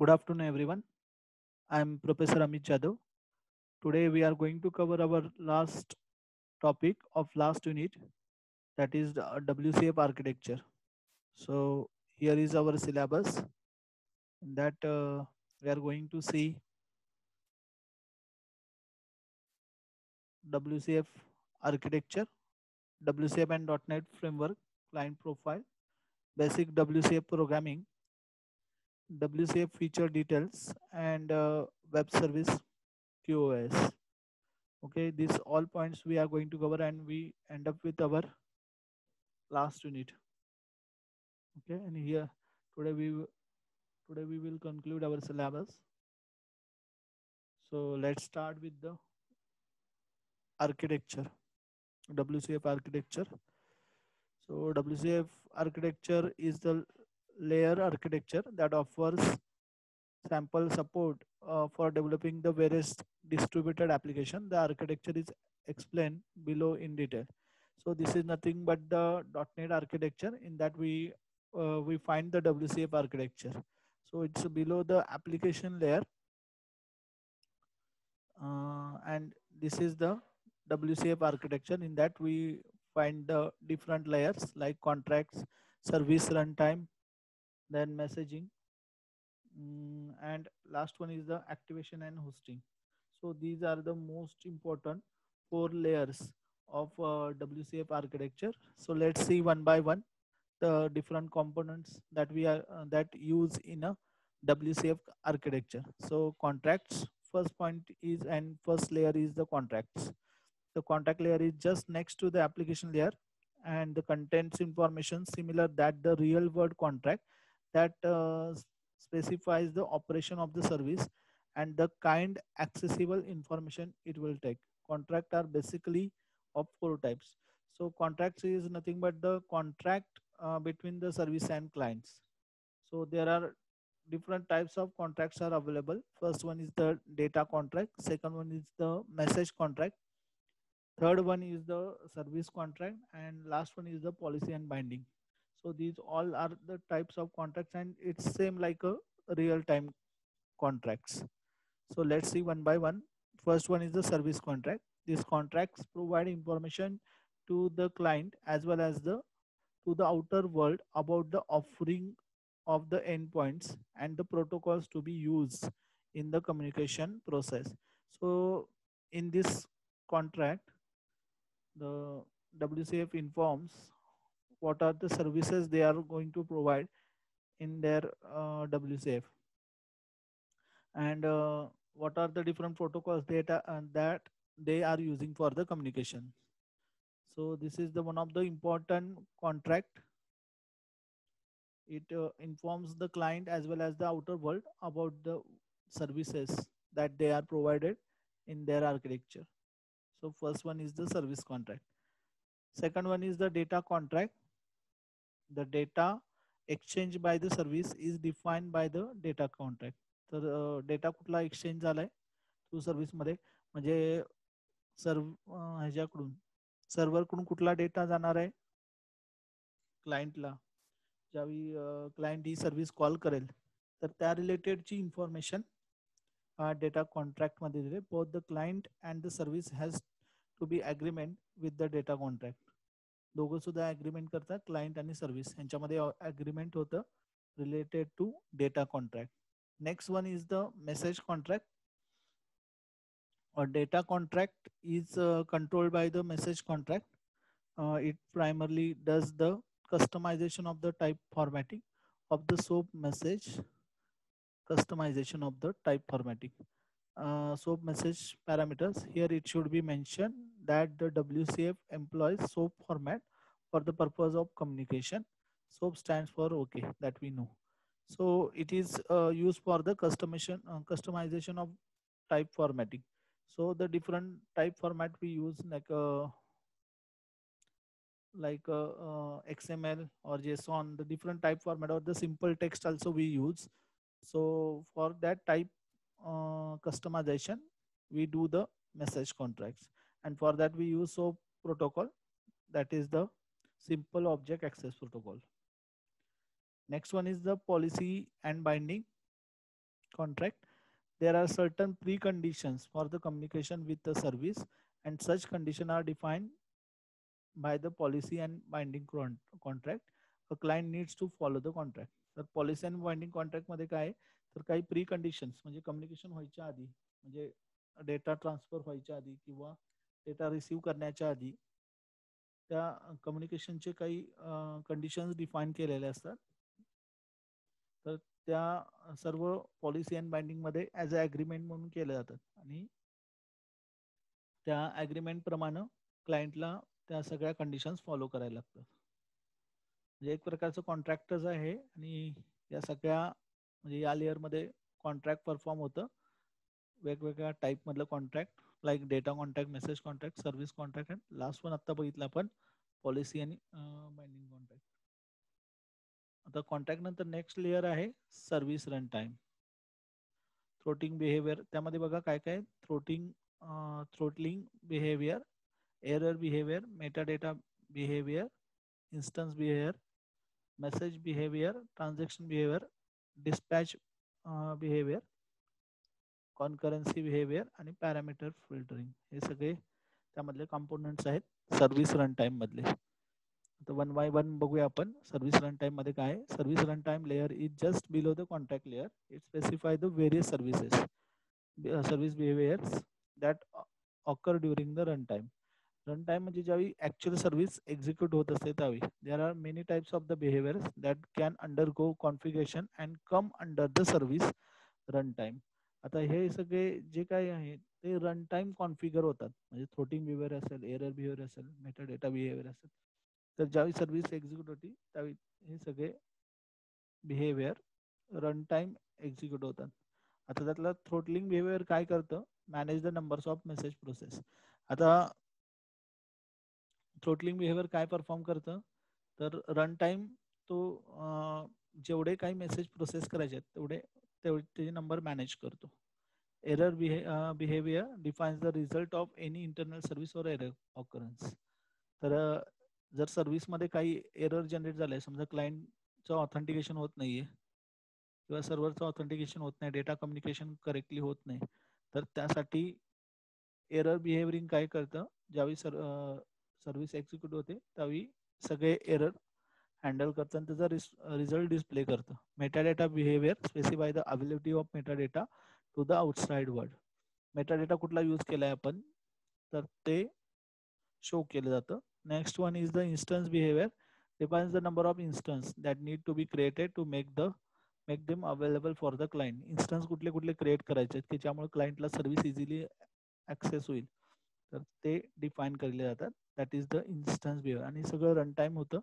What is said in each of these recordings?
Good afternoon, everyone. I'm Professor Amit Jadhav. Today, we are going to cover our last topic of last unit, that is the WCF architecture. So, here is our syllabus. In that, we are going to see WCF architecture, WCF and .NET framework, client profile, basic WCF programming, WCF feature details, and web service QoS. Okay, these all points we are going to cover, and we end up with our last unit. Okay, and here today today we will conclude our syllabus. So let's start with the architecture, WCF architecture. So WCF architecture is the layer architecture that offers sample support for developing the various distributed application. The architecture is explained below in detail. So this is nothing but the .NET architecture. In that we find the WCF architecture. So it's below the application layer, and this is the WCF architecture. In that we find the different layers like contracts, service runtime, then messaging, and last one is the activation and hosting. So these are the most important four layers of WCF architecture. So let's see one by one the different components that we are that use in a WCF architecture. So contracts, first point is, and first layer is the contracts. The contract layer is just next to the application layer, and the contents information similar that the real world contract that specifies the operation of the service and the kind accessible information it will take. Contract are basically of four types. So contracts is nothing but the contract between the service and clients. So there are different types of contracts are available. First one is the data contract, second one is the message contract, third one is the service contract, and last one is the policy and binding. So these all are the types of contracts, and it's same like a real time contracts. So let's see one by one. First one is the service contract. These contracts provide information to the client as well as the to the outer world about the offering of the endpoints and the protocols to be used in the communication process. So in this contract, the WCF informs what are the services they are going to provide in their WCF, and what are the different protocols that they are using for the communication. So this is the one of the important contract. It informs the client as well as the outer world about the services that they are provided in their architecture. So first one is the service contract. Second one is the data contract. The data exchange by the service is defined by the data contract. तर data कुठला exchange झालाय through सर्व्हिसमध्ये, म्हणजे ह्याच्याकडून सर्व्हरकडून कुठला data जाणार आहे क्लायंटला, ज्यावेळी client ही service call करेल तर त्या रिलेटेडची इन्फॉर्मेशन डेटा कॉन्ट्रॅक्टमध्ये दिले. Both the client and the service has to be agreement with the data contract. दोघं सुद्धा ॲग्रीमेंट करतात, क्लायंट आणि सर्व्हिस यांच्यामध्ये ॲग्रीमेंट होतं related to data contract. Next one is the message contract. A data contract is controlled by the message contract. It primarily does the customization of the type formatting of the SOAP message. Customization of the type formatting. SOAP message parameters. Here it should be mentioned that the WCF employs SOAP format for the purpose of communication. SOAP stands for OK, that we know. So it is used for the customization of type formatting. So the different type format we use XML or JSON, the different type format, or the simple text also we use. So for that type customization, we do the message contracts, and for that we use SOAP protocol, that is the simple object access protocol. Next one is the policy and binding. contract, there are certain preconditions for the communication with the service, and such conditions are defined by the policy and binding contract. A client needs to follow the contract. तर policy आणि binding contract मध्ये काय तर काही pre conditions म्हणजे communication व्हायच्या आधी म्हणजे डेटा ट्रान्सफर व्हायच्या आधी किंवा डेटा रिसीव्ह करण्याच्या आधी त्या कम्युनिकेशनचे काही कंडिशन्स डिफाईन केलेले असतात. तर त्या सर्व पॉलिसी अँड बाइंडिंग मध्ये ॲज अ ॲग्रीमेंट म्हणून केल्या जातात आणि त्या ॲग्रीमेंट प्रमाणे क्लायंटला त्या सगळ्या कंडिशन्स फॉलो करायला लागतात. म्हणजे एक प्रकारचं कॉन्ट्रॅक्टच आहे आणि या सगळ्या म्हणजे या लेअरमध्ये कॉन्ट्रॅक्ट परफॉर्म होतं. वेगवेगळ्या टाईपमधलं contract like data contract, message contract, service contract and last one आत्ता बघितलं आपण पॉलिसी आणि बाइंडिंग कॉन्ट्रॅक्ट. आता कॉन्ट्रॅक्ट नंतर नेक्स्ट लेअर आहे service run time. Throttling behaviour त्यामध्ये बघा काय काय throttling behaviour, error behaviour, metadata behaviour, instance behavior, message behavior, transaction behavior, dispatch behavior, concurrency behavior आणि पॅरामीटर फिल्टरिंग हे सगळे त्यामधले कंपोनेंट्स आहेत सर्व्हिस रन टाइम मधले. तर वन बाय वन बघूया आपण. सर्व्हिस रन टाइम मध्ये काय आहे. Service run time layer is just below the contract layer. It specify the various services service behaviours that occur during the run time. Run time म्हणजे ज्यावेळी actual service execute होत असते त्यावेळी there are many types of the behaviours that can undergo configuration and come under the service run time. आता हे सगळे जे काही आहे ते रन टाइम कॉन्फिगर होतात. म्हणजे थ्रोटिंग बिहेवियर असेल, एरर बिहेवियर असेल, मेटाडेटा बिहेवियर असेल, तर ज्यावेळी सर्व्हिस एक्झिक्यूट होती त्यावेळी हे सगळे बिहेवियर रन टाइम एक्झिक्यूट होतात. आता त्यातलं थ्रोटलिंग बिहेवियर काय करतं, manage the numbers of message process. आता थ्रोटलिंग बिहेवियर काय परफॉर्म करतं तर रन टाइम तो जेवढे काही मेसेज प्रोसेस करायचे आहेत तेवढे त्याचे नंबर मॅनेज करतो. Error behaviour defines the result of any internal service और एरर ऑकरन्स. तर जर सर्व्हिसमध्ये काही एरर जनरेट झालाय, समजा क्लायंटचं ऑथेंटिकेशन होत नाहीये किंवा सर्व्हरचं ऑथेंटिकेशन होत नाही, डेटा कम्युनिकेशन करेक्टली होत नाही, तर त्यासाठी एरर बिहेवियरिंग काय करतं, ज्यावेळी सर्व्हिस एक्झिक्यूट होते त्यावेळी सगळे एरर हँडल करतं आणि त्याचा रिझल्ट डिस्प्ले करतं. Metadata behaviour specify the availability of metadata to the outside world. Metadata कुठला यूज केलाय आपण तर ते शो केलं जातं. Next one is the instance behaviour. Defines the number of instance that need to be created to make them available for the client. Instance कुठले कुठले create करायचे आहेत की ज्यामुळे क्लायंटला सर्व्हिस इझिली ऍक्सेस होईल, तर ते डिफाईन केले जातात. That is the instance behaviour. आणि सगळं रन टाइम होतं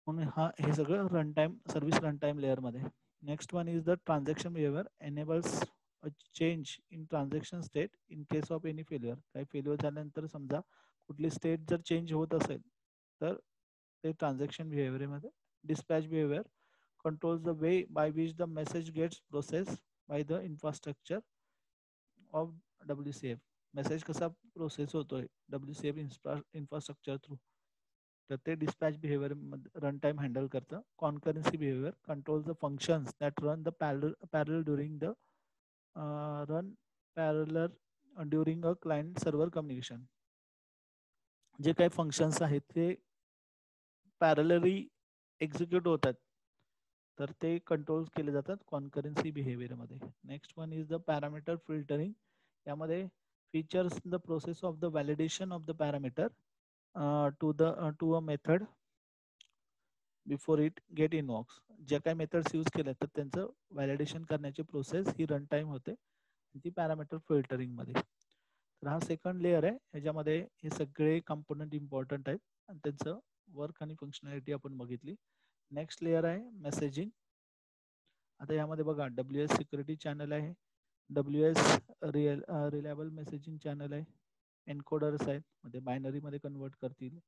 म्हणून हे सगळं run time service run time layer मध्ये. Next one is the transaction behaviour. Enables a change in transaction state in case of any failure. काही फेल्युअर झाल्यानंतर समजा कुठली स्टेट जर चेंज होत असेल तर ते ट्रान्झॅक्शन बिहेवियर मध्ये. Dispatch behaviour controls the way by which the message gets processed by the infrastructure of WCF. Message कसा प्रोसेस होतोय WCF इन्फ्रास्ट्रक्चर थ्रू, तर ते dispatch behaviour run time handle करतं. Concurrency behaviour controls the functions that run the parallel during the run parallel during a client server communication. जे काही functions आहेत ते पॅरलरी execute होतात तर ते कंट्रोल केले जातात कॉन्करन्सी बिहेवियर मध्ये. Next one is the parameter filtering. यामध्ये features the process of the validation of the parameter to a method before it get invokes. ज्या काही मेथड्स यूज केल्या तर त्यांचं व्हॅलिडेशन करण्याची प्रोसेस ही रन टाइम होते ती पॅरामीटर फिल्टरिंग मध्ये. तर हा सेकंड लेअर आहे. ह्याच्यामध्ये हे सगळे कंपोनंट इम्पॉर्टंट आहेत आणि त्यांचं वर्क आणि फंक्शनॅलिटी आपण बघितली. नेक्स्ट लेअर आहे मेसेजिंग. आता यामध्ये बघा WS सिक्युरिटी चॅनल आहे, WS रिलायबल मेसेजिंग चॅनल आहे, एन्कोडर्स आहेत म्हणजे बायनरी मध्ये कन्वर्ट करतील,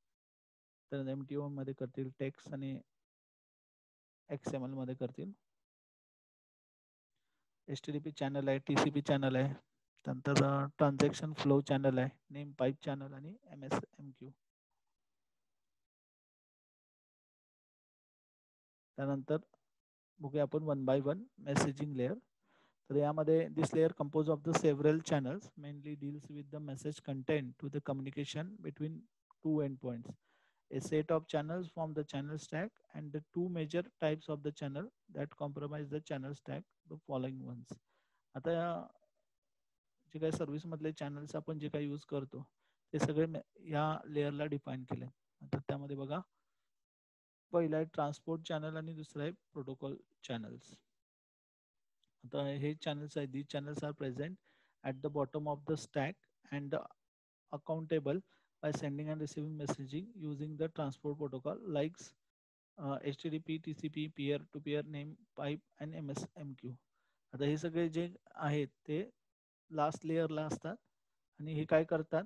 तर MTO मध्ये करतील, टेक्स्ट आणि XML मध्ये करतील. HTTP चॅनल आहे, TCP चॅनल आहे, त्यानंतर ट्रान्झॅक्शन फ्लो चॅनल आहे, नेम पाईप चॅनल आणि MSMQ. त्यानंतर बघूया आपण one by one messaging layer. तर यामध्ये this layer composed of the several channels mainly deals with the message content to the communication between two endpoints. A set of channels form the channel stack and the two major types of the channel that comprise the channel stack the following ones. आता जे काही service मधले channels आपण जे काही use करतो ते सगळे या लेअरला डिफाईन केले. आता त्यामध्ये बघा पहिला आहे ट्रान्सपोर्ट चॅनल आणि दुसरा आहे प्रोटोकॉल चॅनल्स. आता हे चॅनल्स आहेत, these channels are present at the bottom of the stack and accountable by sending and receiving messaging using the transport protocol like HTTP, TCP, peer-to-peer, name, pipe and MSMQ. आता हे सगळे जे आहेत ते last लेअरला असतात आणि हे काय करतात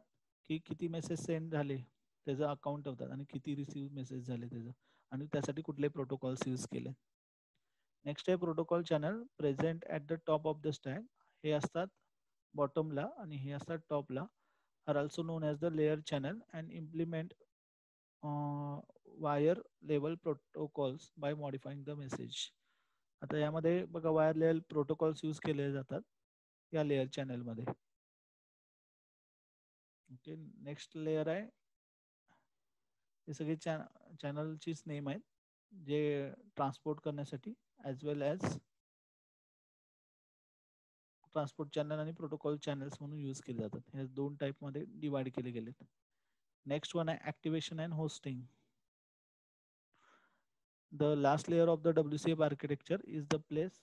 की किती मेसेज सेंड झाले त्याचं अकाउंट ठेवतात आणि किती रिसीव्ह मेसेज झाले त्याचं आणि त्यासाठी कुठले प्रोटोकॉल्स यूज केले. नेक्स्ट आहे protocol channel present at the top of the stack. हे असतात बॉटमला आणि हे असतात टॉपला. Are also known as the layer channel and implement wire level protocols by modifying the message. आता यामध्ये बघा वायर लेवल प्रोटोकॉल्स यूज केले जातात या लेअर चॅनलमध्ये. ओके, नेक्स्ट लेअर आहे, हे सगळे चॅनलचीच नेम आहेत जे ट्रान्सपोर्ट करण्यासाठी as well as transport channel आणि प्रोटोकॉल चॅनल्स म्हणून यूज केले जातात. हे दोन टाईपमध्ये डिवाइड केले गेलेत. नेक्स्ट वन आहे activation and hosting. The last layer of the WCF architecture is the place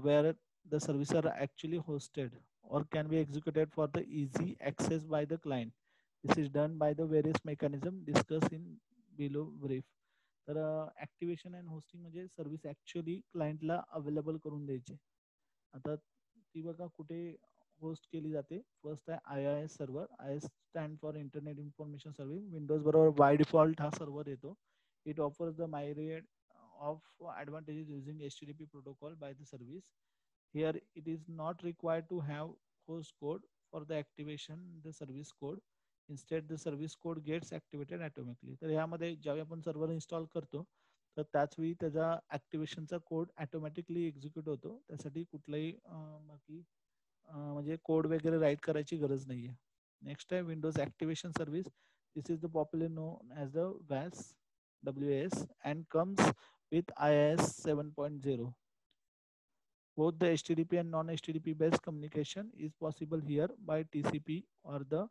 where the services are actually hosted or can be executed for the easy access by the client. This is done by the various mechanism discussed in below brief. तर activation and hosting म्हणजे service actually क्लायंटला available करून द्यायची. आता ती बघा कुठे host केली जाते. फर्स्ट आहे IIS server. IIS stand for internet information service. Windows बरोबर बाय डिफॉल्ट हा सर्व्हर येतो. It offers the myriad of advantages using HTTP protocol by the service. Here it is not required to have host code for the activation the service code. Instead the service code gets activated automatically. तर यामध्ये जेव्हा आपण server install करतो तर त्याच वेळी त्याचा ॲक्टिवेशनचा code automatically execute होतो. त्यासाठी कुठलाही बाकी म्हणजे कोड वगैरे राईट करायची गरज नाही आहे. नेक्स्ट आहे Windows activation service. This is the popular non as the WAS and comes with IIS 7.0. Both the HTTP and non-HTTP based communication is possible here by TCP or the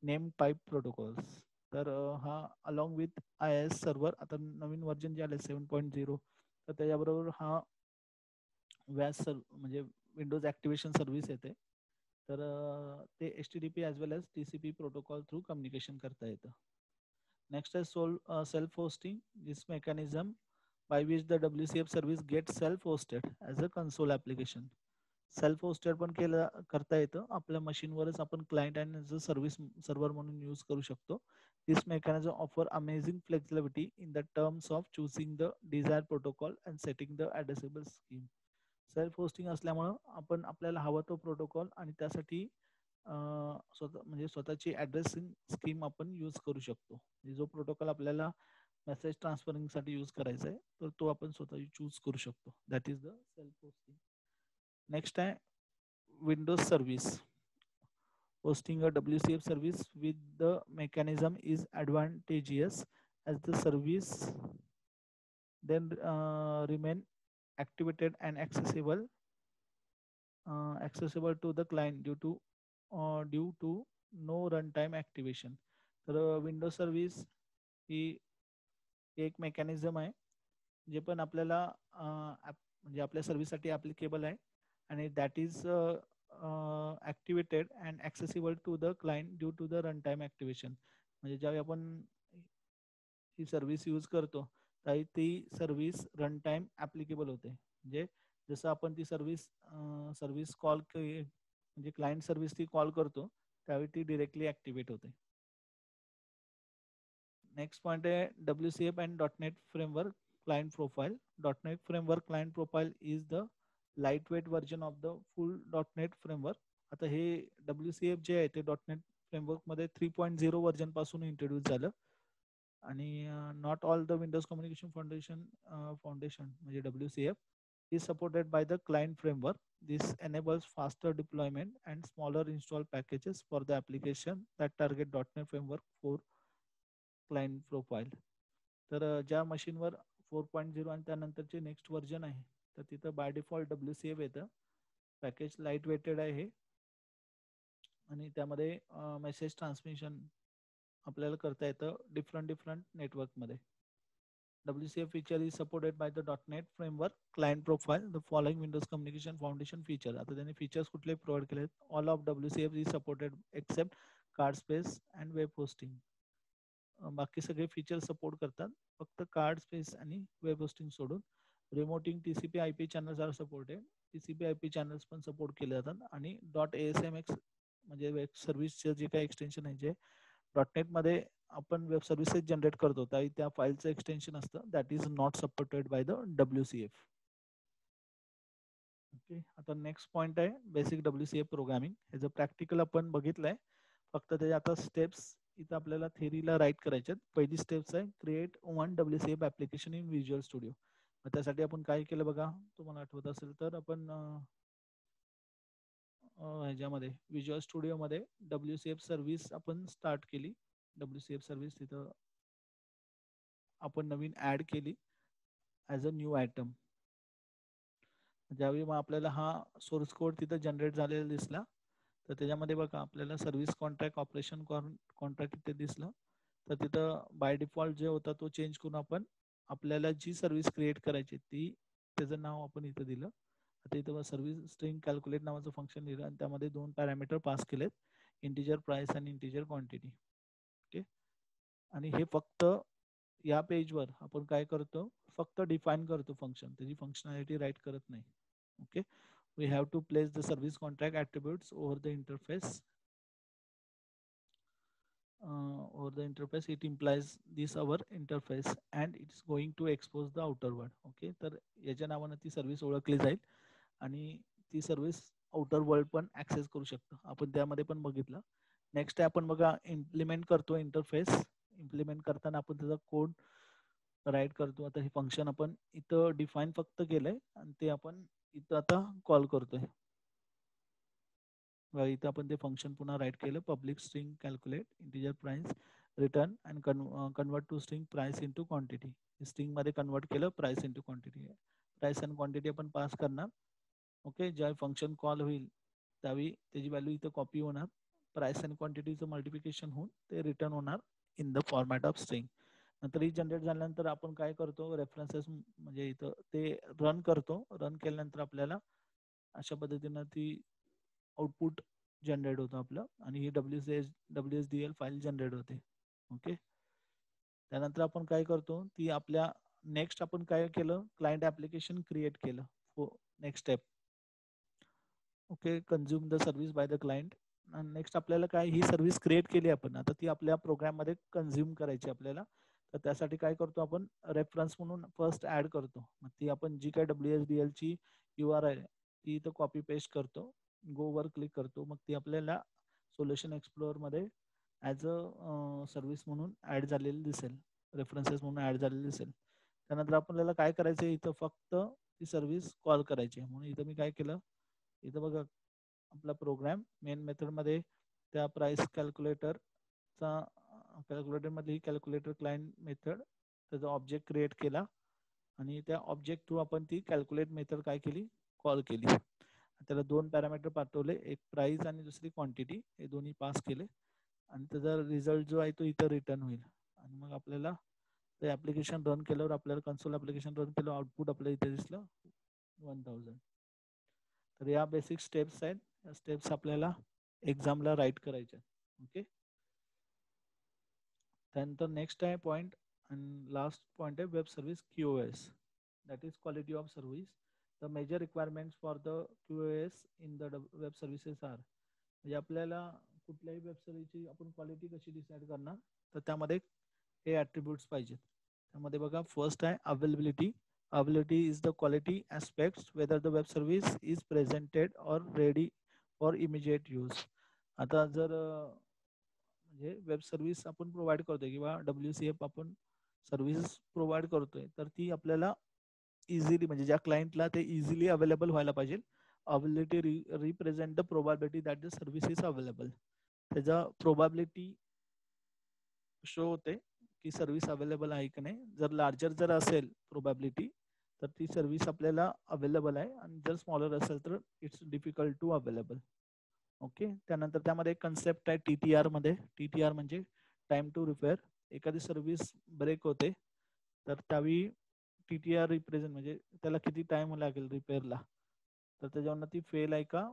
name pipe protocols. तर हा along with IIS server आता नवीन version जे आले 7.0 तर त्याच्याबरोबर हा WAS म्हणजे Windows activation service येते. तर ते HTTP as well as TCP protocol through communication करता येतं. Next is self-hosting. This mechanism by which the WCF service gets self-hosted as a console application. Self-hosted पण केलं करता येतं. आपल्या मशीनवरच आपण क्लायंट आणि सर्व्हिस सर्व्हर म्हणून यूज करू शकतो. This mechanism offer amazing flexibility in the terms of choosing the desired protocol and setting the addressable scheme. Self hosting असल्यामुळं आपण आपल्याला हवा तो प्रोटोकॉल आणि त्यासाठी म्हणजे स्वतःची ॲड्रेसिंग स्कीम आपण यूज करू शकतो. जो प्रोटोकॉल आपल्याला मेसेज ट्रान्सफरिंगसाठी यूज करायचा आहे तर तो आपण स्वतः चूज करू शकतो. That is the self hosting. Next आहे Windows service. Hosting a WCF service with the mechanism is advantageous as the service then remain activated and accessible to the client due to no runtime activation. तर Windows service ही एक mechanism आहे जे पण आपल्याला म्हणजे आपल्या सर्व्हिससाठी applicable आहे आणि that is activated and accessible to the client due to the runtime activation. म्हणजे ज्यावेळी आपण ही सर्व्हिस यूज करतो त्यावेळी ती सर्व्हिस रन टाईम ॲप्लिकेबल होते. म्हणजे जसं आपण ती सर्व्हिस कॉल म्हणजे क्लायंट सर्व्हिस ती कॉल करतो त्यावेळी ती डिरेक्टली ॲक्टिवेट होते. नेक्स्ट पॉईंट आहे WCF and .NET framework client profile. .NET framework client profile is the light weight version of the full .NET framework. आता हे WCF जे आहे ते .NET फ्रेमवर्कमध्ये 3.0 वर्जन पासून इंट्रोड्यूस झालं आणि not all the Windows communication foundation म्हणजे WCF is supported by the client framework. This enables faster deployment and smaller install packages for the application that target .NET Framework 4 client profile. तर ज्या मशीनवर 4.0 आणि त्यानंतरचे next version आहे तर तिथं by default WCF येतं. पॅकेज लाईट वेटेड आहे आणि त्यामध्ये मेसेज ट्रान्समिशन आपल्याला करता येतं डिफरंट नेटवर्कमध्ये. WCF feature is supported by the .NET Framework client profile. The following Windows Communication Foundation feature. आता त्यांनी features कुठले प्रोव्हाइड केले? All of WCF is supported except card space and web hosting. बाकी सगळे फीचर्स सपोर्ट करतात, फक्त card space आणि web hosting सोडून. Remoting TCP IP channels are supported. TCP IP channels पण सपोर्ट केले जातात आणि .ASMX म्हणजे वेब सर्व्हिसचे जे काही एक्सटेन्शन आहे जे .NET मध्ये आपण वेब सर्व्हिसेस जनरेट करतो त्या फाईलचं एक्सटेन्शन असतं that is not supported by the WCF. Okay, आता नेक्स्ट पॉइंट आहे बेसिक WCF प्रोग्रामिंग. ह्याचं प्रॅक्टिकल आपण बघितलंय, फक्त त्याच्या आता स्टेप्स इथं आपल्याला थेरीला राईट करायच्यात. पहिली स्टेप्स आहे create one WCF application in visual studio. मग त्यासाठी आपण काय केलं बघा, तुम्हाला आठवत असेल तर आपण ह्याच्यामध्ये व्हिज्युअल स्टुडिओमध्ये WCF सर्व्हिस आपण स्टार्ट केली. WCF सर्व्हिस तिथं आपण नवीन ऍड केली ॲज अ न्यू आयटम. ज्यावेळी मग आपल्याला हा सोर्स कोड तिथं जनरेट झालेला दिसला तर त्याच्यामध्ये बघा आपल्याला सर्व्हिस कॉन्ट्रॅक्ट ऑपरेशन कॉन्ट्रॅक्ट इथे दिसलं. तर तिथं बाय डिफॉल्ट जे होता तो चेंज करून आपण आपल्याला जी सर्व्हिस क्रिएट करायची ती त्याचं नाव आपण इथं दिलं. आता इथं सर्व्हिस स्ट्रिंग कॅल्क्युलेट नावाचं फंक्शन दिलं आणि त्यामध्ये 2 पॅरामीटर पास केलेत, इंटिजर प्राइस आणि इंटिजर क्वांटिटी. ओके, आणि हे फक्त या पेजवर आपण काय करतो, फक्त डिफाईन करतो फंक्शन, त्याची फंक्शनॅलिटी राईट करत नाही. Okay, we have to place the service contract attributes over the interface. It implies this our interface and it's going to expose the outer world. Okay, तर याच्या नावाने ती सर्व्हिस ओळखली जाईल आणि ती सर्व्हिस आउटर वर्ल्ड पण ऍक्सेस करू शकतो. आपण त्यामध्ये पण बघितलं. नेक्स्ट आहे आपण बघा इम्प्लिमेंट करतो इंटरफेस. इम्प्लिमेंट करताना आपण त्याचा कोड राईट करतो. आता हे फंक्शन आपण इथं डिफाईन फक्त केलंय आणि ते आपण इथं आता कॉल करतोय. इथं आपण ते फंक्शन पुन्हा राईट केलं, public string calculate integer price return and convert to string price into quantity. String मध्ये कन्वर्ट केलं price into quantity. Price and quantity आपण पास करणार. ओके, ज्यावेळी फंक्शन कॉल होईल त्यावेळी त्याची व्हॅल्यू इथं कॉपी होणार, प्राइस अँड क्वांटिटीचं मल्टिप्लिकेशन होऊन ते रिटर्न होणार in the format of string. नंतर ही जनरेट झाल्यानंतर आपण काय करतो, रेफरन्सेस म्हणजे इथं ते रन करतो. रन केल्यानंतर आपल्याला अशा पद्धतीनं ती आउटपुट जनरेट होतं आपलं आणि ही WSDL फाईल जनरेट होते. ओके, त्यानंतर आपण काय करतो, ती आपल्या नेक्स्ट आपण काय केलं, क्लायंट ऍप्लिकेशन क्रिएट केलं. Next step, okay, consume the service by the client. Next आपल्याला काय, ही सर्व्हिस क्रिएट केली आपण, आता ती आपल्या प्रोग्राममध्ये कन्झ्युम करायची आपल्याला. तर त्यासाठी काय करतो आपण, रेफरन्स म्हणून फर्स्ट ऍड करतो. मग ती आपण जी काय WSDL ची URL ती इथं कॉपी पेस्ट करतो, गो वर क्लिक करतो. मग ती आपल्याला सोल्युशन एक्सप्लोअर मध्ये ॲज अ सर्व्हिस म्हणून ऍड झालेली दिसेल, रेफरन्सेस म्हणून ऍड झालेली दिसेल. त्यानंतर आपल्याला काय करायचं, इथं फक्त ती सर्व्हिस कॉल करायची. म्हणून इथं मी काय केलं, इथं बघा आपला प्रोग्राम मेन मेथडमध्ये त्या प्राइस कॅल्क्युलेटरचा कॅल्क्युलेटरमध्ये कॅल्क्युलेटर क्लायंट मेथड त्याचा ऑब्जेक्ट क्रिएट केला आणि त्या ऑब्जेक्ट थ्रू आपण ती कॅल्क्युलेट मेथड काय केली, कॉल केली. त्याला 2 पॅरामीटर पाठवले, एक प्राइस आणि दुसरी क्वांटिटी, हे दोन्ही पास केले आणि त्याचा रिझल्ट जो आहे तो इथं रिटर्न होईल. आणि मग आपल्याला ते ऍप्लिकेशन रन केल्यावर आपल्याला कन्सोल ऍप्लिकेशन रन केलं, आउटपुट आपल्याला इथे दिसलं 1000. तर या बेसिक स्टेप्स आहेत, या स्टेप्स आपल्याला एक्झामला राईट करायच्या. ओके, त्यानंतर नेक्स्ट आहे पॉईंट आणि लास्ट पॉईंट आहे web service QoS, that is quality of service. The major requirements for the QoS in the web services are. म्हणजे आपल्याला कुठल्याही वेब सर्व्हिसची आपण क्वालिटी कशी डिसाईड करणार, तर त्यामध्ये हे ॲट्रिब्यूट्स पाहिजेत. त्यामध्ये बघा फर्स्ट आहे availability. Availability is the quality aspects whether the web service is presented or ready for immediate use. आता जर म्हणजे वेब सर्व्हिस आपण प्रोव्हाइड करतोय किंवा WCF आपण सर्व्हिस प्रोव्हाइड करतोय तर ती आपल्याला इझिली म्हणजे ज्या क्लायंटला ते इझिली अवेलेबल व्हायला पाहिजे. Availability represent the probability that the service is available. त्याचा प्रोबॅबिलिटी शो होते की सर्व्हिस अवेलेबल आहे की नाही. जर लार्जर जर असेल प्रोबॅबिलिटी तर ती सर्व्हिस आपल्याला अवेलेबल आहे, आणि जर स्मॉलर असेल तर it's difficult to available. Okay. त्यानंतर त्यामध्ये एक कन्सेप्ट आहे TTR मध्ये. TTR म्हणजे टाइम टू रिपेअर. एखादी सर्व्हिस ब्रेक होते तर त्यावेळी TTR रिप्रेझेंट म्हणजे त्याला किती टाइम लागेल रिपेअरला, तर त्याच्यावरनं ती फेल आहे का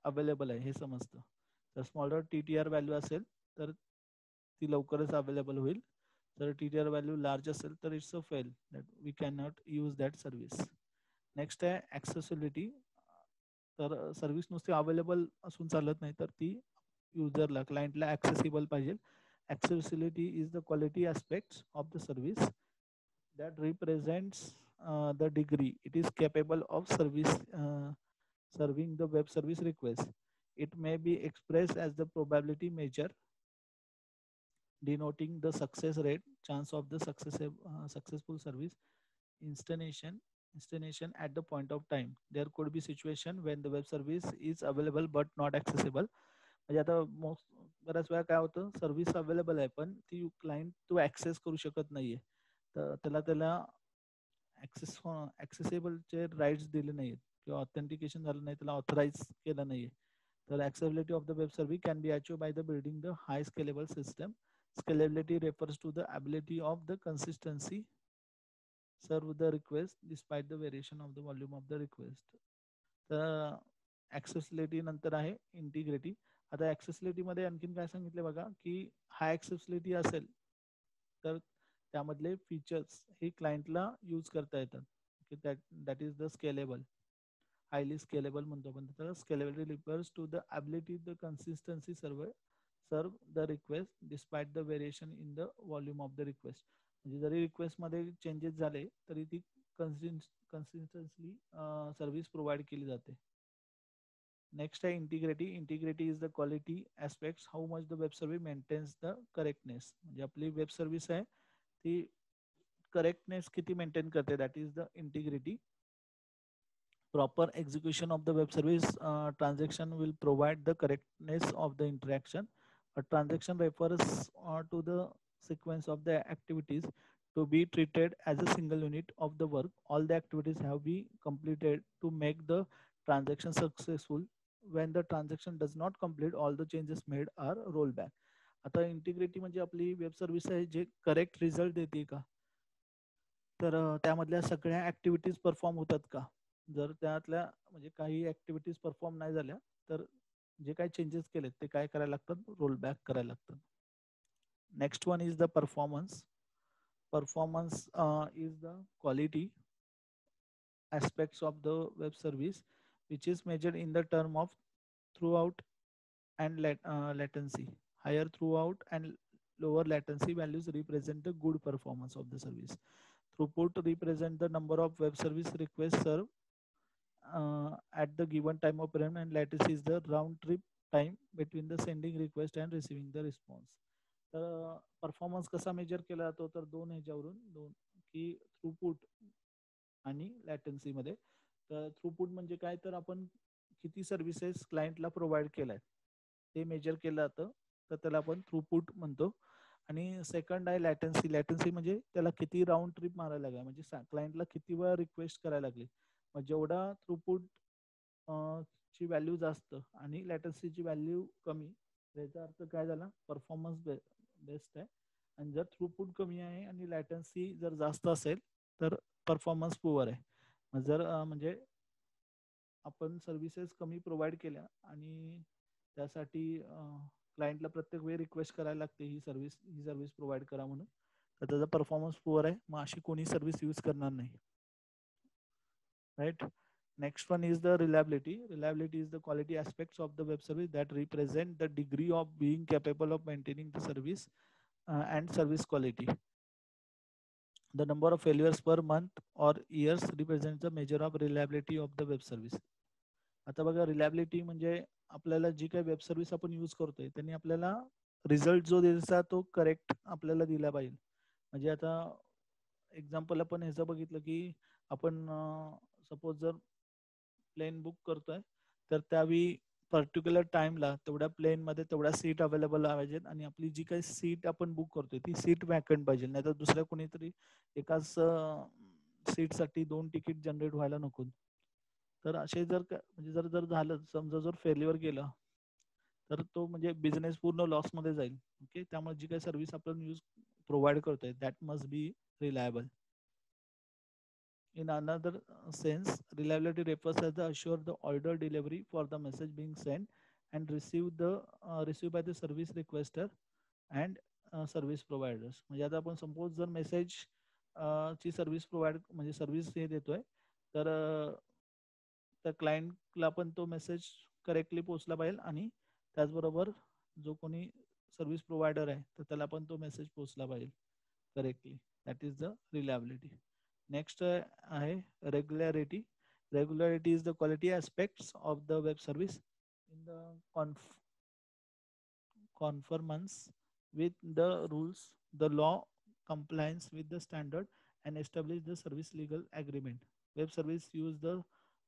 अवेलेबल आहे हे समजतं. तर स्मॉलर TTR व्हॅल्यू असेल तर ती लवकरच अवेलेबल होईल. जर TTR व्हॅल्यू लार्ज असेल तर it's a fail, that we can not use that service. Next आहे ॲक्सेसिबिलिटी. तर सर्व्हिस नुसती अवेलेबल असून चालत नाही, तर ती युजरला क्लायंटला ॲक्सेसिबल पाहिजे. Accessibility is the quality aspects of the service that represents the degree it is capable of serving the web service request. It may be expressed as the probability measure denoting the success rate, chance of the successful service installation at the point of time. There could be situation when the web service is available but not accessible. म्हणजे आता बऱ्याच वेळा काय होतं, service available आहे पण ती client तो ऍक्सेस करू शकत नाहीये. तर त्याला ऍक्सेसेबलचे राईट्स दिले नाहीत किंवा ऑथेंटिकेशन झालं नाही, त्याला ऑथराईज केलं नाहीये. तर accessibility of the web service can be achieved by the building the high scalable system. Scalability refers to the ability of the consistency serve the request despite the variation of the volume of the request. तर accessibility नंतर आहे integrity. आता accessibility मध्ये आणखीन काय सांगितले बघा, की हाय ऍक्सेसिबिलिटी असेल तर त्यामधले फीचर्स हे क्लायंटला यूज करता येतात. की that is the scalable, highly scalable म्हणतो आपण. तर scalability refers to the ability the consistency serve the request despite the variation in the volume of the request. म्हणजे जरी रिक्वेस्टमध्ये चेंजेस झाले तरी ती कन्सिस्टन्सली सर्व्हिस प्रोव्हाइड केली जाते. नेक्स्ट आहे integrity. Integrity is the quality aspects how much the web service maintains the correctness. म्हणजे आपली वेब सर्व्हिस आहे ती करेक्टनेस किती मेंटेन करते, that is the integrity. Proper execution of the web service transaction will provide the correctness of the interaction. A transaction refers to the sequence of the activities to be treated as a single unit of the work. All the activities have been completed to make the transaction successful. When the transaction does not complete, all the changes made are rollback. आता integrity म्हणजे आपली web service आहे जे correct result देते का, तर त्यामधल्या सगळ्या ऍक्टिव्हिटीज परफॉर्म होतात का. जर त्यातल्या म्हणजे काही ऍक्टिव्हिटीज परफॉर्म नाही झाल्या तर जे काही चेंजेस केलेत ते काय करायला लागतात, रोल बॅक करायला लागतात. Next one is the performance. Performance is the quality aspects of the web service which is measured in the term of throughput and latency. Higher throughput and lower latency values represent the good performance of the service. Throughput represent the number of web service requests served at the given time of frame, and latency is the round trip time between the sending request and receiving the response. तर performance कसा major केला जातो, तर दोन ह्याच्यावरून, की throughput आणि लॅटन्सी मध्ये. तर थ्रूपुट म्हणजे काय, तर आपण किती सर्व्हिसेस क्लायंटला प्रोव्हाइड केलाय ते मेजर केलं जातं, तर त्याला आपण थ्रूपुट म्हणतो. आणि सेकंड आहे लॅटन्सी. लॅटन्सी म्हणजे त्याला किती राऊंड ट्रिप मारायला लागला, म्हणजे क्लायंटला किती वेळा रिक्वेस्ट करायला लागली. मग जेवढा थ्रूपुट ची व्हॅल्यू जास्त आणि लॅटन्सीची व्हॅल्यू कमी, याचा अर्थ काय झाला, परफॉर्मन्स बेस्ट आहे. आणि जर थ्रूपुट कमी आहे आणि लॅटन्सी जर जास्त असेल तर परफॉर्मन्स पुअर आहे. मग जर म्हणजे आपण सर्व्हिसेस कमी प्रोव्हाइड केल्या आणि त्यासाठी क्लायंटला प्रत्येक वेळी रिक्वेस्ट करायला लागते ही सर्व्हिस प्रोव्हाइड करा म्हणून, तर त्याचा परफॉर्मन्स पुअर आहे. मग अशी कोणी सर्व्हिस यूज करणार नाही. Right. Next one is the reliability. Reliability is the quality aspects of the web service that represent the degree of being capable of maintaining the service and service quality. The number of failures per month or years represents the measure of reliability of the web service. आता बघा, reliability म्हणजे आपल्याला जी काही web service आपण use करतोय त्यांनी आपल्याला result जो द्यायचा तो करेक्ट आपल्याला दिला पाहिजे. म्हणजे आता एक्झाम्पल आपण ह्याचं बघितलं की आपण सपोज जर प्लेन बुक करतोय तर त्यावेळी पर्टिक्युलर टाइमला तेवढ्या प्लेनमध्ये तेवढ्या सीट अवेलेबल पाहिजेत आणि आपली जी काही सीट आपण बुक करतोय ती सीट वॅकंट पाहिजे, नाहीतर दुसऱ्या कोणीतरी एकाच सीटसाठी 2 तिकीट जनरेट व्हायला नको. तर असे जर म्हणजे जर जर झालं, समजा जर फेल्युअर गेला तर तो म्हणजे बिझनेस पूर्ण लॉसमध्ये जाईल. ओके, त्यामुळे जी काही सर्व्हिस आपण प्रोव्हाइड करतोय that must be reliable. In another sense, reliability refers as the assure the order delivery for the message being sent and received by the service requester and service providers. म्हणजे आता आपण suppose जर message ची service provide म्हणजे service हे देतोय तर त्या क्लायंटला पण तो मेसेज करेक्टली पोहोचला पाहिजे आणि त्याचबरोबर जो कोणी सर्व्हिस प्रोव्हायडर आहे तर त्याला पण तो मेसेज पोहोचला पाहिजे correctly. That is the reliability. Next आहे regularity. Regularity is the quality aspects of the web service in the conformance with the rules, the law, compliance with the standard, and establish the service legal agreement. Web service use the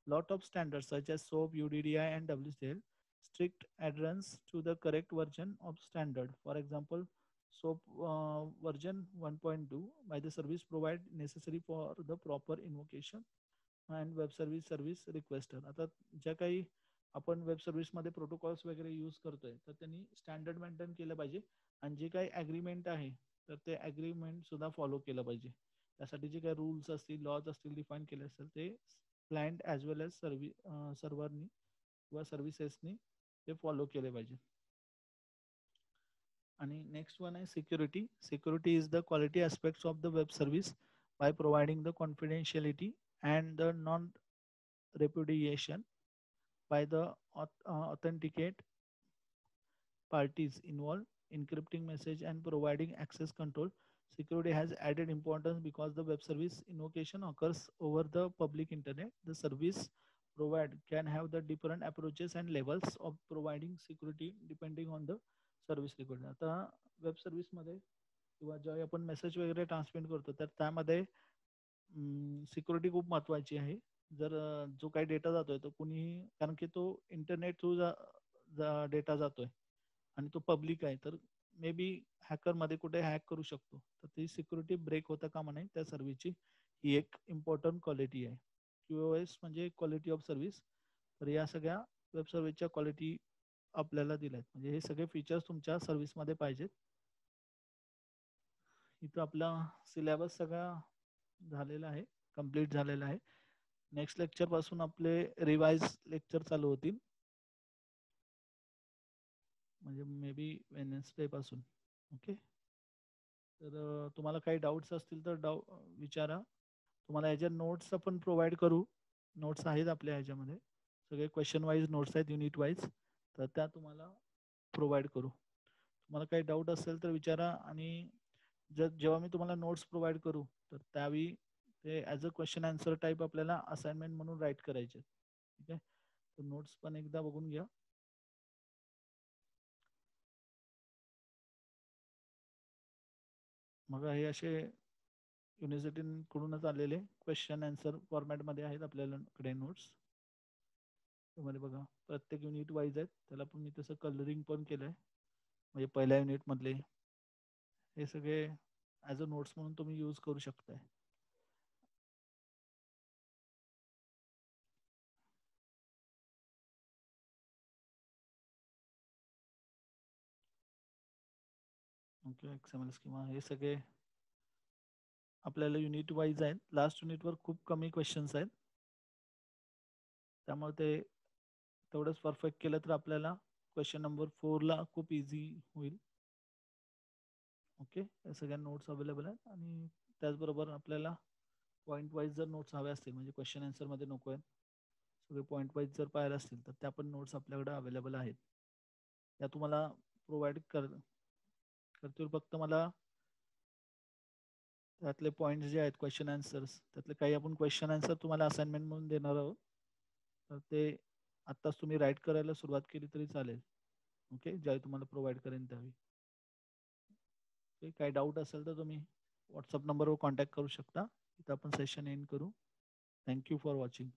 lot of standards such as SOAP, UDDI, and WCL. Strict adherence to the correct version of standard. For example, SOAP version 1.2 by the service provide necessary for the proper invocation and web service requester. आता ज्या काही आपण web सर्व्हिसमध्ये protocols वगैरे use करतोय तर त्यांनी standard maintain केलं पाहिजे आणि जे काही ॲग्रीमेंट आहे तर ते ॲग्रीमेंट सुद्धा फॉलो केलं पाहिजे. त्यासाठी जे काही रूल्स असतील, लॉज असतील डिफाईन केले असतील ते क्लायंट ॲज वेल एज सर्व्हरनी किंवा सर्व्हिसेसनी ते फॉलो केले पाहिजे. आणि नेक्स्ट वन आहे security. Security is the quality aspects of the web service by providing the confidentiality and the non-repudiation by the authenticate parties involved, encrypting message and providing access control. Security has added importance because the web service invocation occurs over the public internet. The service provided can have the different approaches and levels of providing security depending on the service requirement. आता web सर्व्हिसमध्ये किंवा जेव्हा आपण message वगैरे transmit करतो तर त्यामध्ये security खूप महत्त्वाची आहे. जर जो काही डेटा जातोय तो कुणीही, कारण की तो इंटरनेट थ्रू डेटा जातोय आणि तो पब्लिक आहे तर मे बी हॅकरमध्ये कुठे हॅक करू शकतो. तर ती सिक्युरिटी ब्रेक होता कामा नये त्या सर्व्हिसची. ही एक इम्पॉर्टंट क्वालिटी आहे. QoS म्हणजे क्वालिटी ऑफ सर्व्हिस. तर या सगळ्या वेब सर्व्हिसच्या क्वालिटी आपल्याला दिल्या आहेत. म्हणजे हे सगळे फीचर्स तुमच्या सर्व्हिसमध्ये पाहिजेत. इथं आपला सिलेबस सगळा झालेला आहे, कंप्लीट झालेला आहे. नेक्स्ट लेक्चर पासून आपले रिवाइज लेक्चर चालू होतील, म्हणजे मे बी वेडनेसडे पासून. ओके, तर तुम्हाला काही डाऊट्स असतील तर विचारा. तुम्हाला ह्याच्या नोट्स आपण प्रोव्हाइड करू. नोट्स आहेत आपल्या ह्याच्यामध्ये, सगळे क्वेश्चन वाईज नोट्स आहेत, युनिट वाईज, तर त्या तुम्हाला प्रोव्हाइड करू. तुम्हाला काही डाऊट असेल तर विचारा. आणि जेव्हा मी तुम्हाला नोट्स प्रोव्हाइड करू तर त्यावेळी ते as a question answer type आपल्याला असाइनमेंट म्हणून राईट करायचे. ठीक आहे, तर नोट्स पण एकदा बघून घ्या. मग हे असे युनिव्हर्सिटीकडूनच आलेले क्वेश्चन आन्सर फॉर्मॅटमध्ये आहेत आपल्याकडे नोट्स. त्यामध्ये बघा प्रत्येक युनिट वाईज आहेत, त्याला पण मी तसं कलरिंग पण केलं आहे. म्हणजे पहिल्या युनिटमधले हे सगळे ॲज अ नोट्स म्हणून तुम्ही यूज करू शकताय. ओके, XML स्कीमा हे सगळे आपल्याला युनिट वाईज आहेत. लास्ट युनिटवर खूप कमी क्वेश्चन्स आहेत, त्यामुळे ते तेवढंच परफेक्ट केलं तर आपल्याला क्वेश्चन नंबर 4ला खूप इझी होईल. ओके, या सगळ्या नोट्स अवेलेबल आहेत. आणि त्याचबरोबर आपल्याला पॉईंट वाईज जर नोट्स हव्या असतील, म्हणजे क्वेश्चन आन्सरमध्ये नको आहेत, सगळे पॉईंट वाईज जर पाहिजे असतील तर त्या पण नोट्स आपल्याकडे अवेलेबल आहेत. त्या तुम्हाला प्रोव्हाइड करतील. फक्त मला त्यातले पॉईंट्स जे आहेत क्वेश्चन आन्सर्स, त्यातले काही आपण क्वेश्चन आन्सर तुम्हाला असाइनमेंट म्हणून देणार आहोत, तर ते आत्ताच तुम्ही राईट करायला सुरुवात केली तरी चालेल. ओके, ज्यावेळी तुम्हाला प्रोव्हाइड करेन त्यावेळी. ओके, काही डाऊट असेल तर तुम्ही व्हॉट्सअप नंबरवर कॉन्टॅक्ट करू शकता. इथं आपण सेशन एंड करू. Thank you for watching.